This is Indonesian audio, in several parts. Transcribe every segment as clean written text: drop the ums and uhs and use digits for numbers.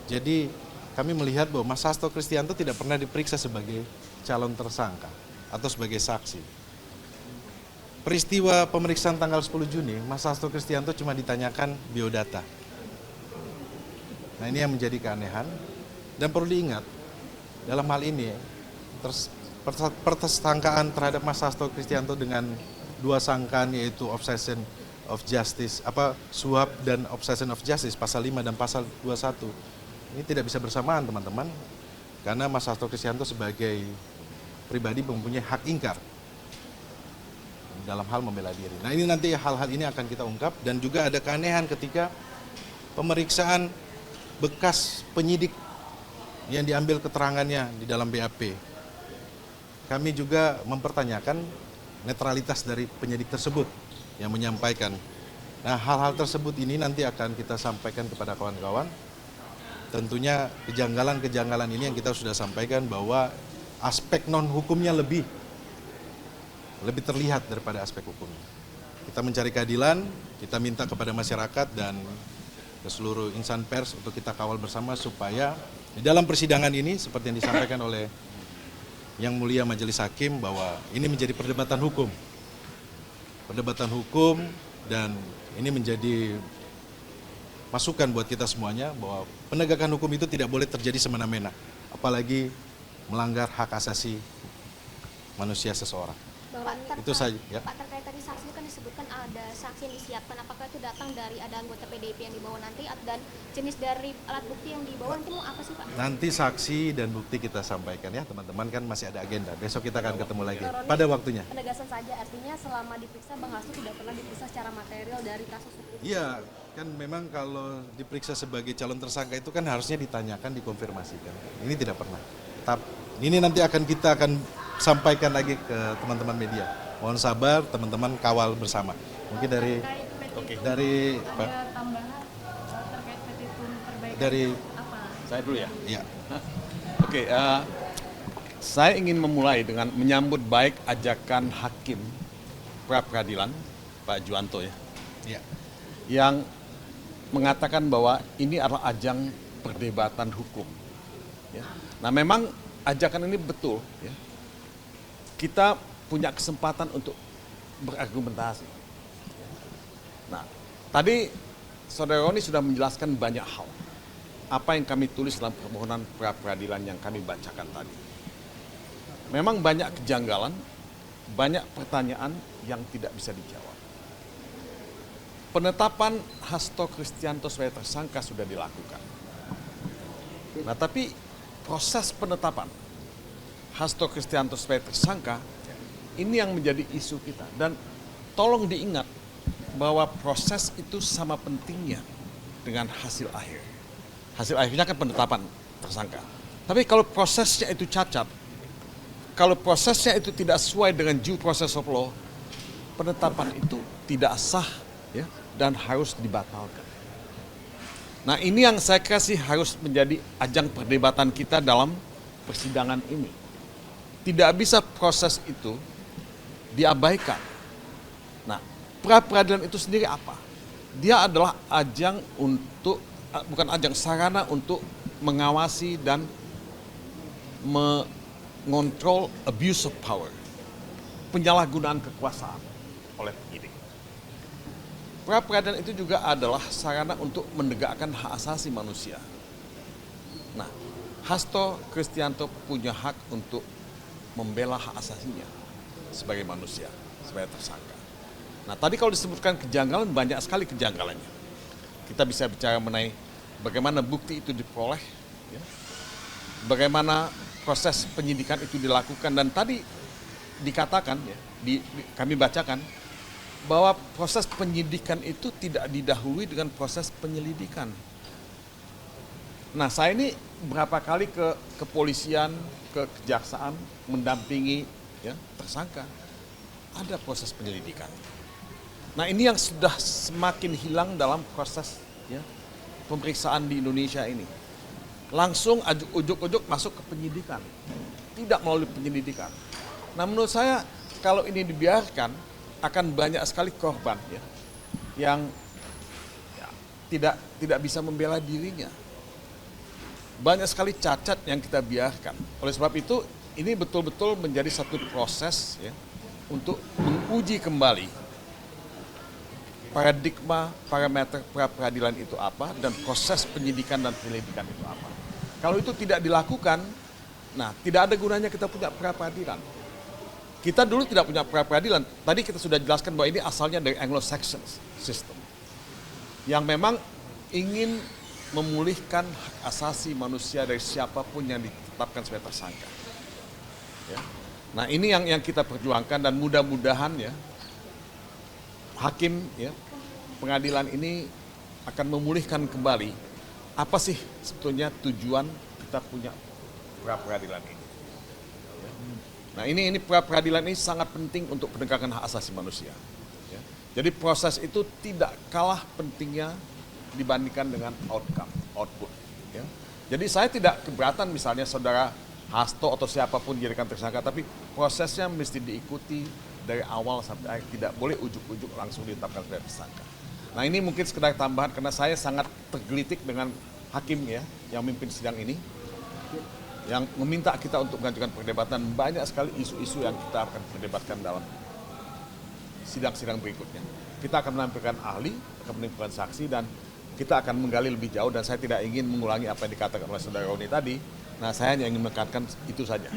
Jadi kami melihat bahwa Mas Hasto Kristianto tidak pernah diperiksa sebagai calon tersangka atau sebagai saksi. Peristiwa pemeriksaan tanggal 10 Juni, Mas Hasto Kristianto cuma ditanyakan biodata. Nah, ini yang menjadi keanehan. Dan perlu diingat, dalam hal ini pertersangkaan terhadap Mas Hasto Kristianto dengan dua sangkaan, yaitu obsession of justice, suap dan obsession of justice, pasal 5 dan pasal 21. Ini tidak bisa bersamaan, teman-teman, karena Mas Hasto Kristianto sebagai pribadi mempunyai hak ingkar dalam hal membela diri. Nah, ini nanti hal-hal ini akan kita ungkap. Dan juga ada keanehan ketika pemeriksaan bekas penyidik yang diambil keterangannya di dalam BAP. Kami juga mempertanyakan netralitas dari penyidik tersebut yang menyampaikan. Nah, hal-hal tersebut ini nanti akan kita sampaikan kepada kawan-kawan. Tentunya kejanggalan-kejanggalan ini yang kita sudah sampaikan bahwa aspek non-hukumnya lebih terlihat daripada aspek hukumnya. Kita mencari keadilan, kita minta kepada masyarakat dan ke seluruh insan pers untuk kita kawal bersama supaya di dalam persidangan ini seperti yang disampaikan oleh Yang Mulia Majelis Hakim bahwa ini menjadi perdebatan hukum. Perdebatan hukum, dan ini menjadi masukan buat kita semuanya bahwa penegakan hukum itu tidak boleh terjadi semena-mena, apalagi melanggar hak asasi manusia seseorang. Itu saja ya. Pak, terkait tadi saksi kan disebutkan ada saksi yang disiapkan, apakah itu datang dari ada anggota PDIP yang dibawa nanti, dan jenis dari alat bukti yang dibawa nanti mau apa sih, Pak? Nanti saksi dan bukti kita sampaikan ya, teman-teman, kan masih ada agenda. Besok kita akan ketemu lagi pada waktunya. Penegasan saja, artinya selama diperiksa Bang Hasto tidak pernah diperiksa secara material dari kasus hukum. Iya, kan memang kalau diperiksa sebagai calon tersangka itu kan harusnya ditanyakan, dikonfirmasikan. Ini tidak pernah. Ini nanti kita akan sampaikan lagi ke teman-teman media. Mohon sabar, teman-teman kawal bersama. Mungkin dari Pak, Tambahan terkait petitum perbaikan dari apa? Saya dulu ya. ya. Oke, saya ingin memulai dengan menyambut baik ajakan Hakim pra peradilan Pak Juwanto ya, Ya. yang mengatakan bahwa ini adalah ajang perdebatan hukum. Ya. Nah, memang ajakan ini betul. Ya. Kita punya kesempatan untuk berargumentasi. Nah, tadi Saudara Roni sudah menjelaskan banyak hal. Apa yang kami tulis dalam permohonan pra peradilan yang kami bacakan tadi. Memang banyak kejanggalan, banyak pertanyaan yang tidak bisa dijawab. Penetapan Hasto Kristianto sebagai tersangka sudah dilakukan. Nah, tapi proses penetapan Hasto Kristianto sebagai tersangka ini yang menjadi isu kita. Dan tolong diingat bahwa proses itu sama pentingnya dengan hasil akhir. Hasil akhirnya kan penetapan tersangka. Tapi kalau prosesnya itu cacat, kalau prosesnya itu tidak sesuai dengan due process of law, penetapan itu tidak sah ya, dan harus dibatalkan. Nah, ini yang saya kira sih harus menjadi ajang perdebatan kita dalam persidangan ini. Tidak bisa proses itu diabaikan. Nah, pra peradilan itu sendiri apa? Dia adalah ajang untuk, bukan ajang, sarana untuk mengawasi dan mengontrol abuse of power, penyalahgunaan kekuasaan oleh penyidik. Pra peradilan itu juga adalah sarana untuk menegakkan hak asasi manusia. Nah, Hasto Kristianto punya hak untuk membela hak asasinya sebagai manusia, sebagai tersangka. Nah, tadi kalau disebutkan kejanggalan, banyak sekali kejanggalannya. Kita bisa bicara mengenai bagaimana bukti itu diperoleh, ya, bagaimana proses penyidikan itu dilakukan, dan tadi dikatakan, ya, kami bacakan, bahwa proses penyidikan itu tidak didahului dengan proses penyelidikan. Nah, saya ini berapa kali ke kepolisian, ke kejaksaan, mendampingi ya, tersangka. Ada proses penyelidikan. Nah, ini yang sudah semakin hilang dalam proses ya, pemeriksaan di Indonesia ini. Langsung ujuk-ujuk masuk ke penyidikan. Tidak melalui penyelidikan. Nah, menurut saya kalau ini dibiarkan akan banyak sekali korban ya, yang ya, tidak bisa membela dirinya. banyak sekali cacat yang kita biarkan. Oleh sebab itu, ini betul-betul menjadi satu proses ya, untuk menguji kembali paradigma, parameter pra-peradilan itu apa, dan proses penyidikan dan penyelidikan itu apa. Kalau itu tidak dilakukan, nah tidak ada gunanya kita punya pra-peradilan. Kita dulu tidak punya pra-peradilan. Tadi kita sudah jelaskan bahwa ini asalnya dari Anglo-Saxon system, yang memang ingin memulihkan hak asasi manusia dari siapapun yang ditetapkan sebagai tersangka. Ya. Nah ini yang kita perjuangkan, dan mudah-mudahan ya hakim ya pengadilan ini akan memulihkan kembali apa sih sebetulnya tujuan kita punya pra-peradilan ini. Ya. Nah ini pra-peradilan ini sangat penting untuk penegakan hak asasi manusia. Ya. Jadi proses itu tidak kalah pentingnya dibandingkan dengan output. Ya. Jadi saya tidak keberatan misalnya saudara Hasto atau siapapun dijadikan tersangka, tapi prosesnya mesti diikuti dari awal sampai akhir, tidak boleh ujuk-ujuk langsung ditetapkan sebagai tersangka. Nah ini mungkin sekedar tambahan karena saya sangat tergelitik dengan hakim ya yang memimpin sidang ini, yang meminta kita untuk mengajukan perdebatan. Banyak sekali isu-isu yang kita akan perdebatkan dalam sidang-sidang berikutnya. Kita akan menampilkan ahli, akan menampilkan saksi, dan kita akan menggali lebih jauh, dan saya tidak ingin mengulangi apa yang dikatakan oleh saudara Roni tadi. Nah saya hanya ingin menekankan itu saja.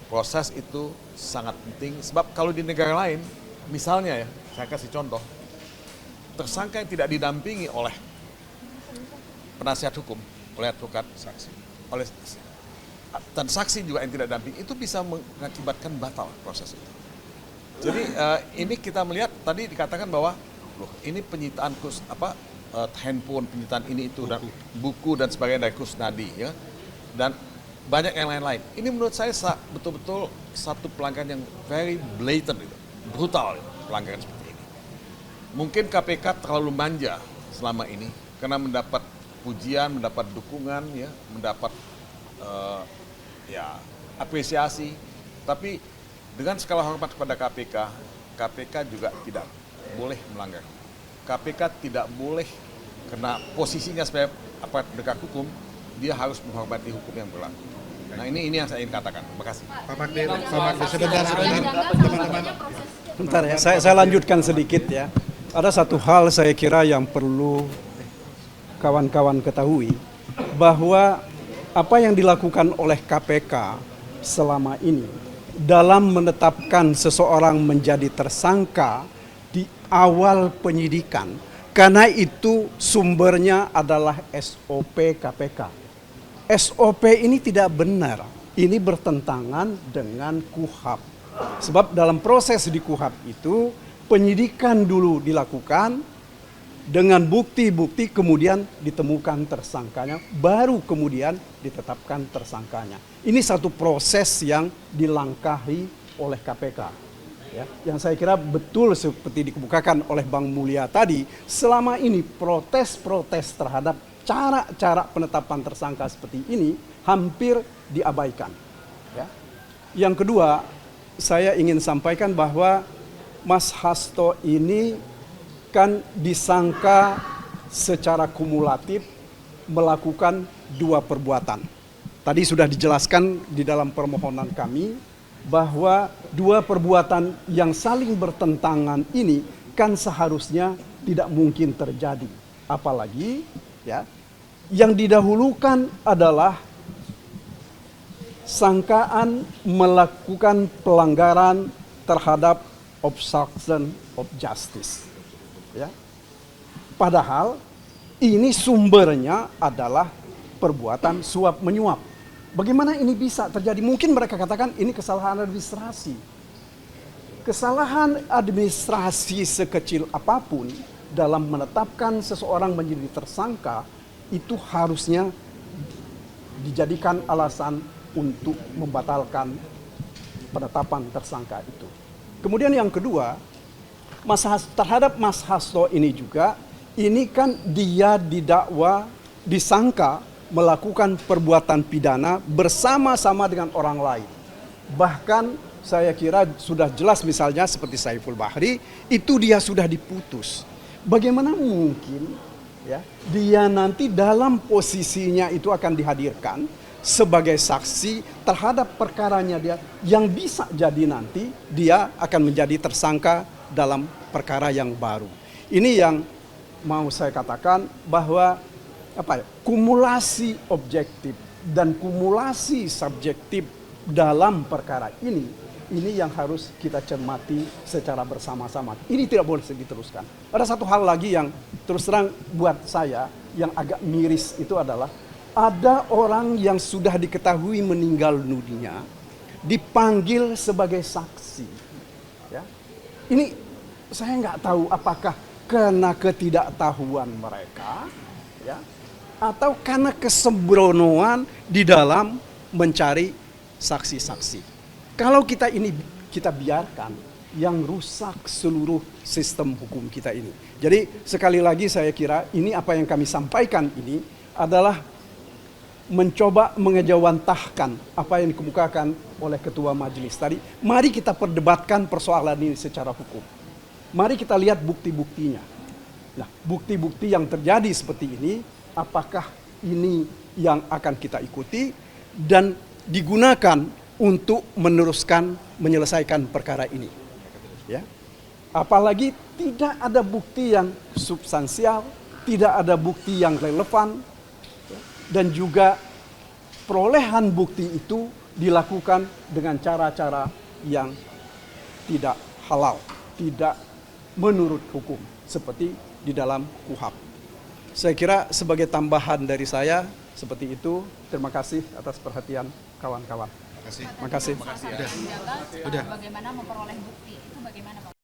Proses itu sangat penting, sebab kalau di negara lain, misalnya ya, saya kasih contoh, tersangka yang tidak didampingi oleh penasihat hukum, oleh advokat, saksi, dan saksi juga yang tidak dampingi, itu bisa mengakibatkan batal proses itu. Jadi ini kita melihat tadi dikatakan bahwa, loh ini penyitaan handphone, penyitaan ini itu, dan buku dan sebagainya dari Kusnadi, ya, dan banyak yang lain-lain. Ini menurut saya betul-betul satu pelanggaran yang very blatant, brutal pelanggaran seperti ini. Mungkin KPK terlalu manja selama ini karena mendapat pujian, mendapat dukungan, ya, mendapat apresiasi. Tapi dengan segala hormat kepada KPK, KPK juga tidak boleh melanggar. KPK tidak boleh, karena posisinya sebagai aparat penegak hukum, dia harus menghormati hukum yang berlaku. Nah ini yang saya ingin katakan. Terima kasih. Pak Magdir, sebentar. Teman-teman. Bentar ya, saya lanjutkan sedikit ya. Ada satu hal saya kira yang perlu kawan-kawan ketahui, bahwa apa yang dilakukan oleh KPK selama ini dalam menetapkan seseorang menjadi tersangka di awal penyidikan, karena itu sumbernya adalah SOP KPK. SOP ini tidak benar, ini bertentangan dengan KUHAP. Sebab dalam proses di KUHAP itu, penyidikan dulu dilakukan, dengan bukti-bukti kemudian ditemukan tersangkanya, baru kemudian ditetapkan tersangkanya. Ini satu proses yang dilangkahi oleh KPK. Ya, yang saya kira betul seperti dikemukakan oleh Bang Mulya tadi, selama ini protes-protes terhadap cara-cara penetapan tersangka seperti ini hampir diabaikan. Ya. Yang kedua, saya ingin sampaikan bahwa Mas Hasto ini kan disangka secara kumulatif melakukan 2 perbuatan. Tadi sudah dijelaskan di dalam permohonan kami bahwa 2 perbuatan yang saling bertentangan ini kan seharusnya tidak mungkin terjadi. Apalagi ya, yang didahulukan adalah sangkaan melakukan pelanggaran terhadap obstruction of justice. Ya. Padahal ini sumbernya adalah perbuatan suap menyuap. Bagaimana ini bisa terjadi? Mungkin mereka katakan ini kesalahan administrasi. Kesalahan administrasi sekecil apapun dalam menetapkan seseorang menjadi tersangka itu harusnya dijadikan alasan untuk membatalkan penetapan tersangka itu. Kemudian yang kedua, terhadap Mas Hasto ini juga, ini kan dia didakwa, disangka melakukan perbuatan pidana bersama-sama dengan orang lain. Bahkan saya kira sudah jelas misalnya seperti Saiful Bahri, itu dia sudah diputus. Bagaimana mungkin ya, dia nanti dalam posisinya itu akan dihadirkan sebagai saksi terhadap perkaranya dia, yang bisa jadi nanti dia akan menjadi tersangka dalam perkara yang baru. Ini yang mau saya katakan bahwa kumulasi objektif dan kumulasi subjektif dalam perkara ini yang harus kita cermati secara bersama-sama. Ini tidak boleh diteruskan. Ada satu hal lagi yang terus terang buat saya yang agak miris, itu adalah ada orang yang sudah diketahui meninggal dunia dipanggil sebagai saksi. Ya. Ini saya nggak tahu apakah karena ketidaktahuan mereka, ya, atau karena kesembronoan di dalam mencari saksi-saksi. Kalau kita biarkan, yang rusak seluruh sistem hukum kita ini. Jadi sekali lagi saya kira ini apa yang kami sampaikan ini adalah mencoba mengejawantahkan apa yang dikemukakan oleh ketua majelis tadi. Mari kita perdebatkan persoalan ini secara hukum. Mari kita lihat bukti-buktinya. Nah, bukti-bukti yang terjadi seperti ini, apakah ini yang akan kita ikuti dan digunakan untuk menyelesaikan perkara ini. Ya. Apalagi tidak ada bukti yang substansial, tidak ada bukti yang relevan, dan juga perolehan bukti itu dilakukan dengan cara-cara yang tidak halal, tidak menurut hukum, seperti di dalam KUHP. Saya kira sebagai tambahan dari saya, seperti itu. Terima kasih atas perhatian kawan-kawan. Terima kasih. Salah satu yang menjaga bagaimana memperoleh bukti itu bagaimana Pak?